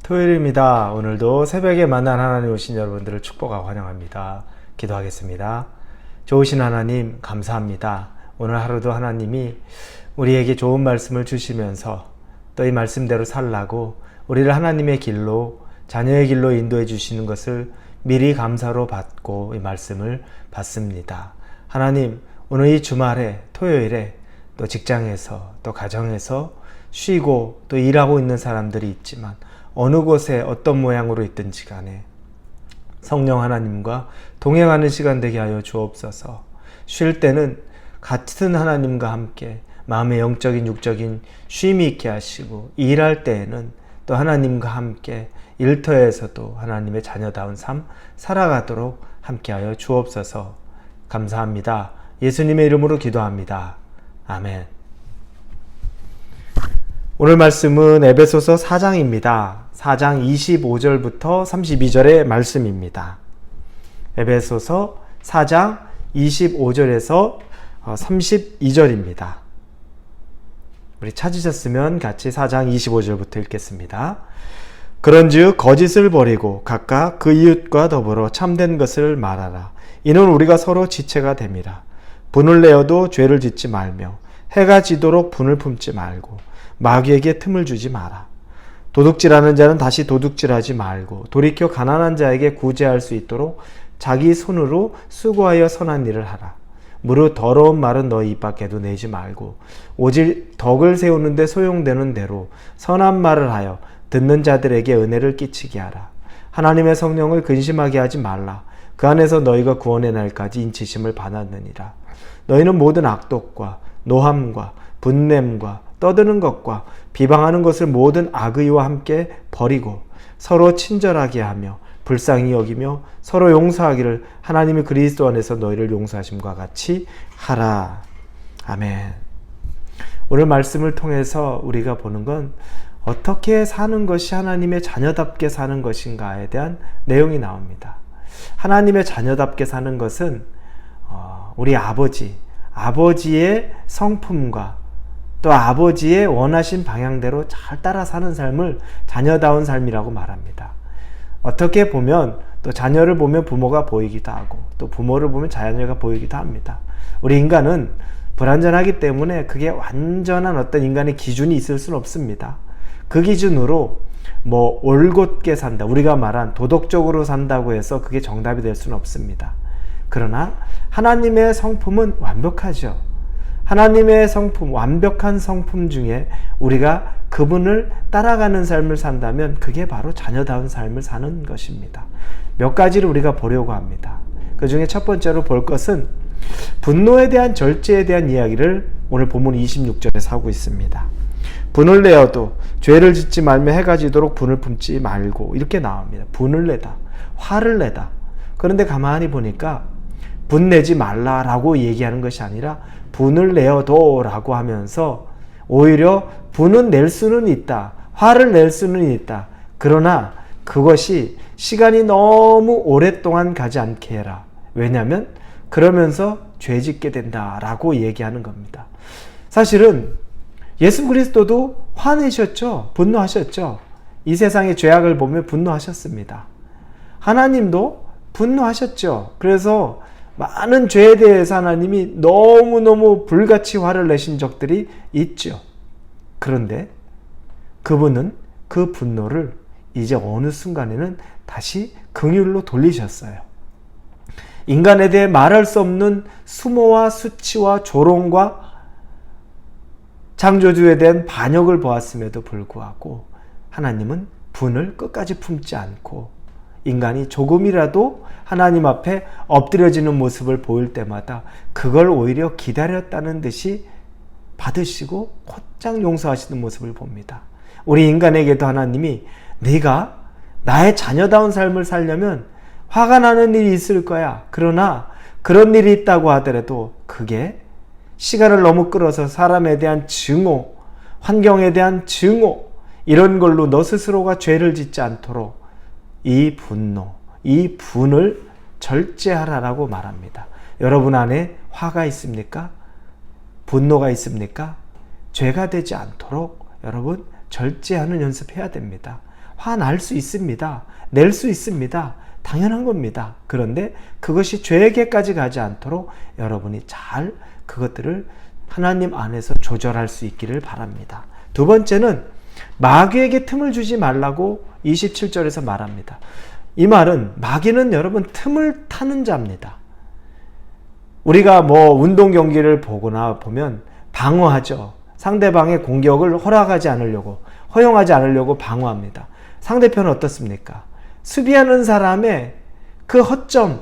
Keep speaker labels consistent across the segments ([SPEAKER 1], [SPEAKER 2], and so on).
[SPEAKER 1] 토요일입니다. 오늘도 새벽에 만난 하나님 오신 여러분들을 축복하고 환영합니다. 기도하겠습니다. 좋으신 하나님 감사합니다. 오늘 하루도 하나님이 우리에게 좋은 말씀을 주시면서 또 이 말씀대로 살라고 우리를 하나님의 길로, 자녀의 길로 인도해 주시는 것을 미리 감사로 받고 이 말씀을 받습니다. 하나님, 오늘 이 주말에, 토요일에 또 직장에서 또 가정에서 쉬고 또 일하고 있는 사람들이 있지만 어느 곳에 어떤 모양으로 있든지 간에 성령 하나님과 동행하는 시간 되게 하여 주옵소서. 쉴 때는 같은 하나님과 함께 마음의 영적인 육적인 쉼이 있게 하시고, 일할 때에는 또 하나님과 함께 일터에서도 하나님의 자녀다운 삶 살아가도록 함께 하여 주옵소서. 감사합니다. 예수님의 이름으로 기도합니다. 아멘. 오늘 말씀은 에베소서 4장입니다. 4장 25절부터 32절의 말씀입니다. 에베소서 4장 25절에서 32절입니다. 우리 찾으셨으면 같이 4장 25절부터 읽겠습니다. 그런즉 거짓을 버리고 각각 그 이웃과 더불어 참된 것을 말하라. 이는 우리가 서로 지체가 됨이라. 분을 내어도 죄를 짓지 말며 해가 지도록 분을 품지 말고 마귀에게 틈을 주지 마라. 도둑질하는 자는 다시 도둑질하지 말고 돌이켜 가난한 자에게 구제할 수 있도록 자기 손으로 수고하여 선한 일을 하라. 무릇 더러운 말은 너희 입 밖에도 내지 말고 오직 덕을 세우는 데 소용되는 대로 선한 말을 하여 듣는 자들에게 은혜를 끼치게 하라. 하나님의 성령을 근심하게 하지 말라. 그 안에서 너희가 구원의 날까지 인치심을 받았느니라. 너희는 모든 악독과 노함과 분냄과 떠드는 것과 비방하는 것을 모든 악의와 함께 버리고 서로 친절하게 하며 불쌍히 여기며 서로 용서하기를 하나님이 그리스도 안에서 너희를 용서하심과 같이 하라. 아멘. 오늘 말씀을 통해서 우리가 보는 건 어떻게 사는 것이 하나님의 자녀답게 사는 것인가에 대한 내용이 나옵니다. 하나님의 자녀답게 사는 것은 우리 아버지의 성품과 또 아버지의 원하신 방향대로 잘 따라 사는 삶을 자녀다운 삶이라고 말합니다. 어떻게 보면 또 자녀를 보면 부모가 보이기도 하고 또 부모를 보면 자녀가 보이기도 합니다. 우리 인간은 불완전하기 때문에 그게 완전한 어떤 인간의 기준이 있을 수는 없습니다. 그 기준으로 올곧게 산다, 우리가 말한 도덕적으로 산다고 해서 그게 정답이 될 수는 없습니다. 그러나 하나님의 성품은 완벽하죠. 하나님의 성품, 완벽한 성품 중에 우리가 그분을 따라가는 삶을 산다면 그게 바로 자녀다운 삶을 사는 것입니다. 몇 가지를 우리가 보려고 합니다. 그 중에 첫 번째로 볼 것은 분노에 대한 절제에 대한 이야기를 오늘 본문 26절에서 하고 있습니다. 분을 내어도 죄를 짓지 말며 해가 지도록 분을 품지 말고 이렇게 나옵니다. 분을 내다, 화를 내다. 그런데 가만히 보니까 분내지 말라라고 얘기하는 것이 아니라 분을 내어도 라고 하면서 오히려 분은 낼 수는 있다, 화를 낼 수는 있다. 그러나 그것이 시간이 너무 오랫동안 가지 않게 해라. 왜냐하면 그러면서 죄 짓게 된다라고 얘기하는 겁니다. 사실은 예수 그리스도도 화내셨죠. 분노하셨죠. 이 세상의 죄악을 보며 분노하셨습니다. 하나님도 분노하셨죠. 그래서 많은 죄에 대해서 하나님이 너무너무 불같이 화를 내신 적들이 있죠. 그런데 그분은 그 분노를 이제 어느 순간에는 다시 긍휼로 돌리셨어요. 인간에 대해 말할 수 없는 수모와 수치와 조롱과 창조주에 대한 반역을 보았음에도 불구하고 하나님은 분을 끝까지 품지 않고 인간이 조금이라도 하나님 앞에 엎드려지는 모습을 보일 때마다 그걸 오히려 기다렸다는 듯이 받으시고 곧장 용서하시는 모습을 봅니다. 우리 인간에게도 하나님이 네가 나의 자녀다운 삶을 살려면 화가 나는 일이 있을 거야. 그러나 그런 일이 있다고 하더라도 그게 시간을 너무 끌어서 사람에 대한 증오, 환경에 대한 증오, 이런 걸로 너 스스로가 죄를 짓지 않도록 이 분노, 이 분을 절제하라라고 말합니다. 여러분 안에 화가 있습니까? 분노가 있습니까? 죄가 되지 않도록 여러분 절제하는 연습해야 됩니다. 화날 수 있습니다. 낼 수 있습니다. 당연한 겁니다. 그런데 그것이 죄에게까지 가지 않도록 여러분이 잘 그것들을 하나님 안에서 조절할 수 있기를 바랍니다. 두 번째는 마귀에게 틈을 주지 말라고 27절에서 말합니다. 이 말은 마귀는 여러분 틈을 타는 자입니다. 우리가 운동 경기를 보거나 보면 방어하죠. 상대방의 공격을 허용하지 않으려고 방어합니다. 상대편은 어떻습니까? 수비하는 사람의 그 허점,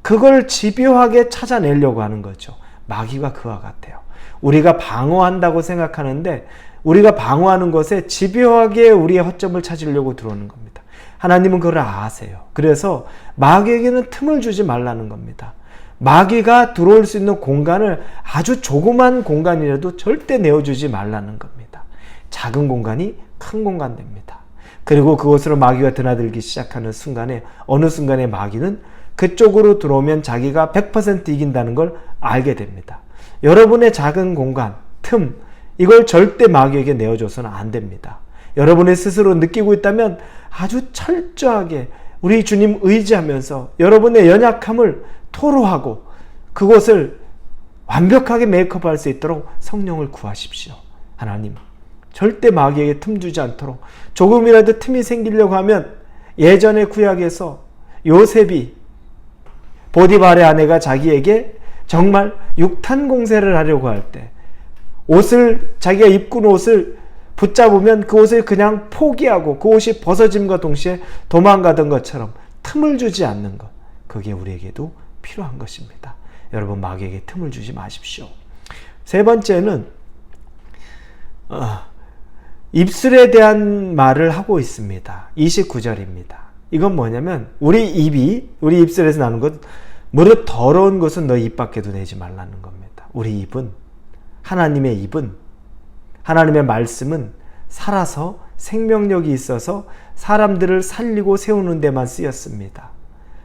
[SPEAKER 1] 그걸 집요하게 찾아내려고 하는 거죠. 마귀가 그와 같아요. 우리가 방어한다고 생각하는데 우리가 방어하는 것에 집요하게 우리의 허점을 찾으려고 들어오는 겁니다. 하나님은 그걸 아세요. 그래서 마귀에게는 틈을 주지 말라는 겁니다. 마귀가 들어올 수 있는 공간을 아주 조그만 공간이라도 절대 내어주지 말라는 겁니다. 작은 공간이 큰 공간 됩니다. 그리고 그곳으로 마귀가 드나들기 시작하는 순간에 어느 순간에 마귀는 그쪽으로 들어오면 자기가 100% 이긴다는 걸 알게 됩니다. 여러분의 작은 공간, 틈, 이걸 절대 마귀에게 내어줘서는 안 됩니다. 여러분의 스스로 느끼고 있다면 아주 철저하게 우리 주님 의지하면서 여러분의 연약함을 토로하고 그것을 완벽하게 메이크업할 수 있도록 성령을 구하십시오. 하나님, 절대 마귀에게 틈 주지 않도록 조금이라도 틈이 생기려고 하면 예전의 구약에서 요셉이 보디발의 아내가 자기에게 정말 육탄 공세를 하려고 할 때 자기가 입고 온 옷을 붙잡으면 그 옷을 그냥 포기하고 그 옷이 벗어짐과 동시에 도망가던 것처럼 틈을 주지 않는 것, 그게 우리에게도 필요한 것입니다. 여러분, 마귀에게 틈을 주지 마십시오. 세 번째는 입술에 대한 말을 하고 있습니다. 29절입니다. 이건 뭐냐면 우리 입술에서 나는 것, 무릇 더러운 것은 너 입 밖에도 내지 말라는 겁니다. 우리 입은, 하나님의 입은, 하나님의 말씀은 살아서 생명력이 있어서 사람들을 살리고 세우는 데만 쓰였습니다.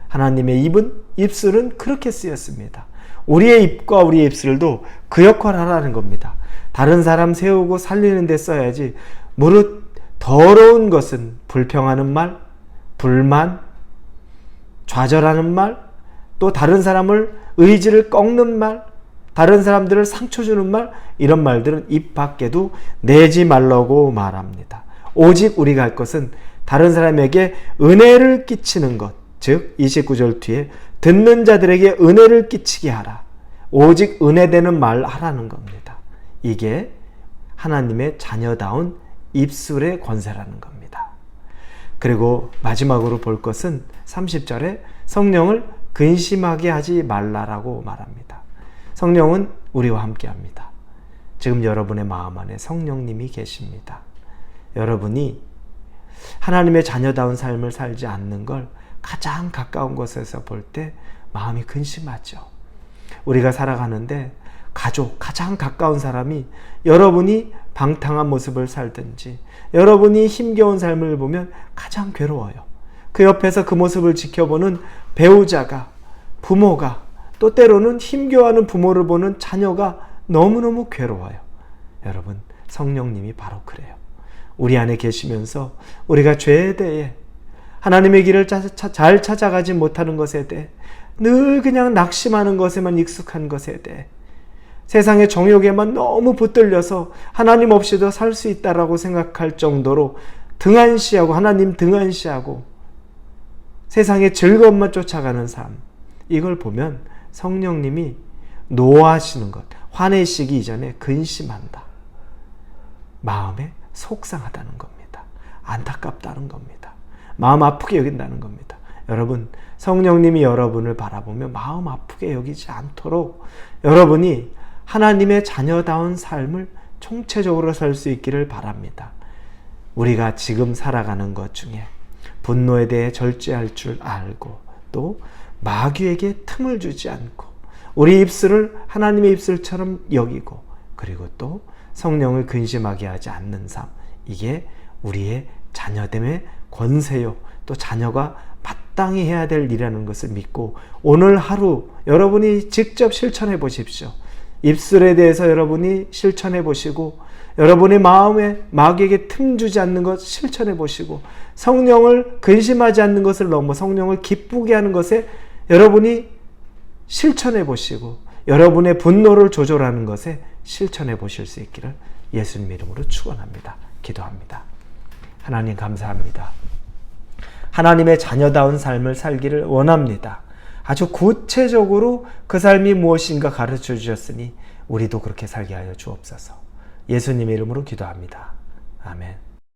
[SPEAKER 1] 하나님의 입술은 그렇게 쓰였습니다. 우리의 입과 우리의 입술도 그 역할을 하라는 겁니다. 다른 사람 세우고 살리는 데 써야지 무릇 더러운 것은 불평하는 말, 불만, 좌절하는 말, 또 다른 사람을 의지를 꺾는 말, 다른 사람들을 상처 주는 말, 이런 말들은 입 밖에도 내지 말라고 말합니다. 오직 우리가 할 것은 다른 사람에게 은혜를 끼치는 것, 즉 29절 뒤에 듣는 자들에게 은혜를 끼치게 하라. 오직 은혜되는 말 하라는 겁니다. 이게 하나님의 자녀다운 입술의 권세라는 겁니다. 그리고 마지막으로 볼 것은 30절에 성령을 근심하게 하지 말라라고 말합니다. 성령은 우리와 함께 합니다. 지금 여러분의 마음 안에 성령님이 계십니다. 여러분이 하나님의 자녀다운 삶을 살지 않는 걸 가장 가까운 곳에서 볼 때 마음이 근심하죠. 우리가 살아가는데 가장 가까운 사람이 여러분이 방탕한 모습을 살든지 여러분이 힘겨운 삶을 보면 가장 괴로워요. 그 옆에서 그 모습을 지켜보는 배우자가, 부모가, 또 때로는 힘겨워하는 부모를 보는 자녀가 너무너무 괴로워요. 여러분, 성령님이 바로 그래요. 우리 안에 계시면서 우리가 죄에 대해, 하나님의 길을 잘 찾아가지 못하는 것에 대해, 늘 그냥 낙심하는 것에만 익숙한 것에 대해, 세상의 정욕에만 너무 붙들려서 하나님 없이도 살 수 있다라고 생각할 정도로 등한시하고, 하나님 등한시하고 세상의 즐거움만 쫓아가는 삶, 이걸 보면 성령님이 노하시는 것, 화내시기 이전에 근심한다, 마음에 속상하다는 겁니다. 안타깝다는 겁니다. 마음 아프게 여긴다는 겁니다. 여러분, 성령님이 여러분을 바라보며 마음 아프게 여기지 않도록 여러분이 하나님의 자녀다운 삶을 총체적으로 살 수 있기를 바랍니다. 우리가 지금 살아가는 것 중에 분노에 대해 절제할 줄 알고, 또 마귀에게 틈을 주지 않고, 우리 입술을 하나님의 입술처럼 여기고, 그리고 또 성령을 근심하게 하지 않는 삶, 이게 우리의 자녀됨의 권세요, 또 자녀가 마땅히 해야 될 일이라는 것을 믿고 오늘 하루 여러분이 직접 실천해 보십시오. 입술에 대해서 여러분이 실천해 보시고 여러분의 마음에 마귀에게 틈 주지 않는 것 실천해 보시고, 성령을 근심하지 않는 것을 넘어 성령을 기쁘게 하는 것에 여러분이 실천해 보시고, 여러분의 분노를 조절하는 것에 실천해 보실 수 있기를 예수님 이름으로 축원합니다. 기도합니다. 하나님 감사합니다. 하나님의 자녀다운 삶을 살기를 원합니다. 아주 구체적으로 그 삶이 무엇인가 가르쳐 주셨으니 우리도 그렇게 살게 하여 주옵소서. 예수님의 이름으로 기도합니다. 아멘.